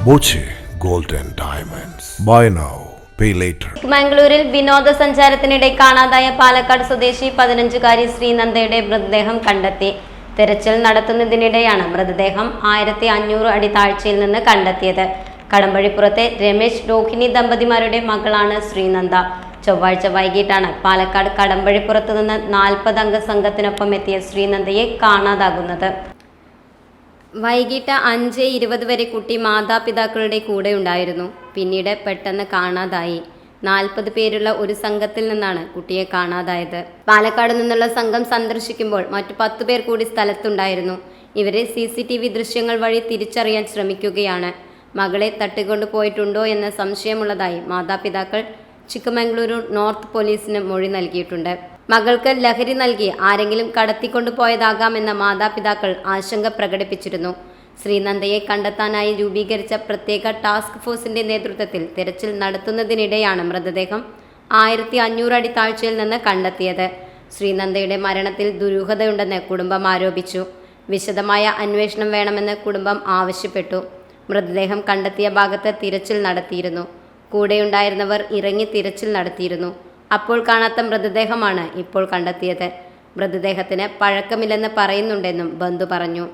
Boche gold and diamonds. Buy now, pay later. മംഗളൂരിൽ വിനോദസഞ്ചാരത്തിനിടെ കാണാതായ പാലക്കാട് സ്വദേശി 15-കാരി ശ്രീനന്ദയുടെ മൃതദേഹം കണ്ടെത്തി. തെരച്ചിൽ നടത്തുന്നതിനിടെയാണ് മൃതദേഹം 1500 അടി താഴ്ചയിൽ നിന്ന് കണ്ടെത്തിയത്. കടമ്പഴിപ്പുറത്തെ രമേശ് രോഹിണി ദമ്പതിമാരുടെ മകളാണ് ശ്രീനന്ദ. ചൊവ്വാഴ്ച വൈകിട്ടാണ് പാലക്കാട് കടമ്പഴിപ്പുറത്ത് നിന്ന് 40 അംഗ സംഘത്തിനൊപ്പം എത്തിയ ശ്രീനന്ദയെ കാണാതാകുന്നത്. വൈകിട്ട് 5:20 വരെ കുട്ടി മാതാപിതാക്കളുടെ കൂടെ ഉണ്ടായിരുന്നു. പിന്നീട് പെട്ടെന്ന് കാണാതായി. 40 പേരുള്ള ഒരു സംഘത്തിൽ നിന്നാണ് കുട്ടിയെ കാണാതായത്. പാലക്കാട് നിന്നുള്ള സംഘം സന്ദർശിക്കുമ്പോൾ മറ്റു 10 പേർ കൂടി സ്ഥലത്തുണ്ടായിരുന്നു. ഇവരെ CCTV ദൃശ്യങ്ങൾ വഴി തിരിച്ചറിയാൻ ശ്രമിക്കുകയാണ്. മകളെ തട്ടിക്കൊണ്ടു പോയിട്ടുണ്ടോ എന്ന സംശയമുള്ളതായി മാതാപിതാക്കൾ ചിക്കമംഗളൂരു നോർത്ത് പോലീസിന് മൊഴി നൽകിയിട്ടുണ്ട്. മകൾക്ക് ലഹരി നൽകി ആരെങ്കിലും കടത്തിക്കൊണ്ടുപോയതാകാമെന്ന മാതാപിതാക്കൾ ആശങ്ക പ്രകടിപ്പിച്ചിരുന്നു. ശ്രീനന്ദയെ കണ്ടെത്താനായി രൂപീകരിച്ച പ്രത്യേക ടാസ്ക് ഫോഴ്സിന്റെ നേതൃത്വത്തിൽ തിരച്ചിൽ നടത്തുന്നതിനിടെയാണ് മൃതദേഹം 1500 അടി താഴ്ചയിൽ നിന്ന് കണ്ടെത്തിയത്. ശ്രീനന്ദയുടെ മരണത്തിൽ ദുരൂഹതയുണ്ടെന്ന് കുടുംബം ആരോപിച്ചു. വിശദമായ അന്വേഷണം വേണമെന്ന് കുടുംബം ആവശ്യപ്പെട്ടു. മൃതദേഹം കണ്ടെത്തിയ ഭാഗത്ത് തിരച്ചിൽ നടത്തിയിരുന്നു. കൂടെയുണ്ടായിരുന്നവർ ഇറങ്ങി തിരച്ചിൽ നടത്തിയിരുന്നു. അപ്പോൾ കാണാത്ത മൃതദേഹമാണ് ഇപ്പോൾ കണ്ടെത്തിയത്. മൃതദേഹത്തിന് പഴക്കമില്ലെന്ന് പറയുന്നുണ്ടെന്നും ബന്ധു പറഞ്ഞു.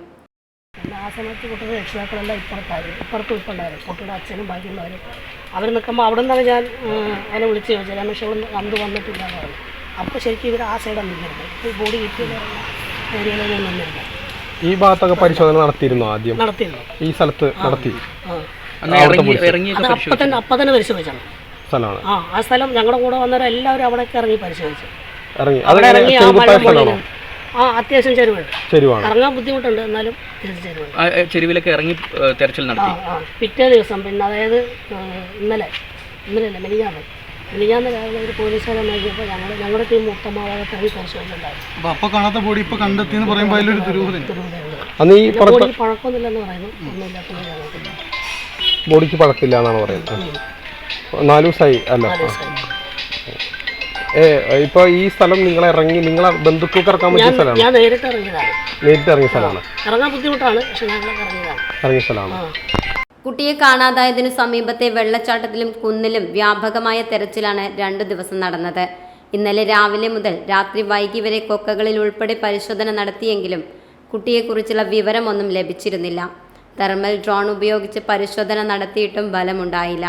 ആ സമയത്ത് കുട്ടിയുടെ രക്ഷിതാക്കളെല്ലാം ഇപ്പുറത്തും ഇപ്പുണ്ടായിരുന്നു. കുട്ടിയുടെ അച്ഛനും ഭാര്യമാരും അവർ നിൽക്കുമ്പോൾ അവിടെ നിന്നാണ് ഞാൻ അതിനെ വിളിച്ച് ചോദിച്ചത്. രമേശ് അന്ന് വന്നിട്ടില്ല എന്ന് പറഞ്ഞു. അപ്പോൾ ശരിക്കും ഇവർ ആ സൈഡാണ് നിന്നിരുന്നത്. ഈ ബോഡി കിട്ടിയ ഏരിയയിലൊന്നും നിന്നിരുന്നത്. ഈ ഭാഗത്തൊക്കെ പരിശോധന നടത്തിയിരുന്നു. ആദ്യം നടത്തിയിരുന്നു. ഈ സ്ഥലത്ത് നടത്തി. അപ്പം തന്നെ പരിശോധിച്ചാണ് സ്ഥലമാണ്. ആ സ്ഥലം ഞങ്ങളുടെ കൂടെ വന്നവരെ എല്ലാവരും അവിടേക്ക് ഇറങ്ങി പരിശോധിച്ചു. ഇറങ്ങി അത്യാവശ്യം ചെരുവാണ്. ഇറങ്ങാൻ ബുദ്ധിമുട്ടുണ്ട്, എന്നാലും ചെരുവിലൊക്കെ ഇറങ്ങി തെരച്ചിൽ നടത്തി. പിറ്റേ ദിവസം പിന്നെ അതായത് ഇന്നലെയല്ല മെനിഞ്ഞാന്ന് രാവിലെ ഒരു പോലീസുകാരെ നൽകിയപ്പോൾ ഞങ്ങളുടെ ടീം മൊത്തമാവാതെ ഇറങ്ങി പരിശോധിച്ചിട്ടുണ്ടായിരുന്നു. ബോഡി പഴക്കമൊന്നുമില്ലെന്ന് പറയുന്നു. ഒന്നുമില്ലാത്ത ബോഡിക്ക് പഴക്കില്ല എന്നാണ് പറയുന്നത്. 4 ദിവസമായി അല്ല. ഇപ്പൊ ഈ സ്ഥലം നിങ്ങളെ ബന്ധുക്കൾക്ക് ഇറക്കാൻ പറ്റിയ സ്ഥലമാണ്? ഞാൻ നേരിട്ട് ഇറങ്ങിയ സ്ഥലമാണ്. ഇറങ്ങാൻ ബുദ്ധിമുട്ടാണ്, പക്ഷെ ഇറങ്ങിയ സ്ഥലമാണ്. കുട്ടിയെ കാണാതായതിനു സമീപത്തെ വെള്ളച്ചാട്ടത്തിലും കുന്നിലും വ്യാപകമായ തെരച്ചിലാണ് 2 ദിവസം നടന്നത്. ഇന്നലെ രാവിലെ മുതൽ രാത്രി വൈകി വരെ കൊക്കകളിൽ ഉൾപ്പെടെ പരിശോധന നടത്തിയെങ്കിലും കുട്ടിയെക്കുറിച്ചുള്ള വിവരമൊന്നും ലഭിച്ചിരുന്നില്ല. തെർമൽ ഡ്രോൺ ഉപയോഗിച്ച് പരിശോധന നടത്തിയിട്ടും ഫലമുണ്ടായില്ല.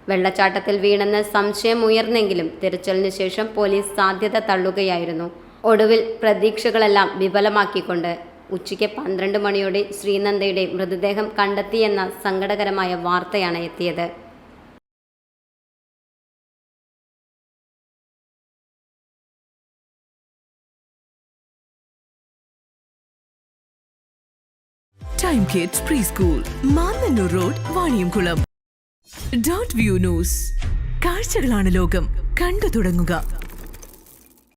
വെള്ളച്ചാട്ടത്തിൽ വീണെന്ന് സംശയമുയർന്നെങ്കിലും തിരച്ചിലിന് ശേഷം പോലീസ് സാധ്യത തള്ളുകയായിരുന്നു. ഒടുവിൽ പ്രതീക്ഷകളെല്ലാം വിഫലമാക്കിക്കൊണ്ട് ഉച്ചയ്ക്ക് 12 മണിയോടെ ശ്രീനന്ദയുടെ മൃതദേഹം കണ്ടെത്തിയെന്ന സങ്കടകരമായ വാർത്തയാണ് എത്തിയത്. Time Kids Preschool, Mannannur road, Vaniyamkulam. .view News. കാഴ്ചകളാണ് ലോകം, കണ്ടു തുടങ്ങുക.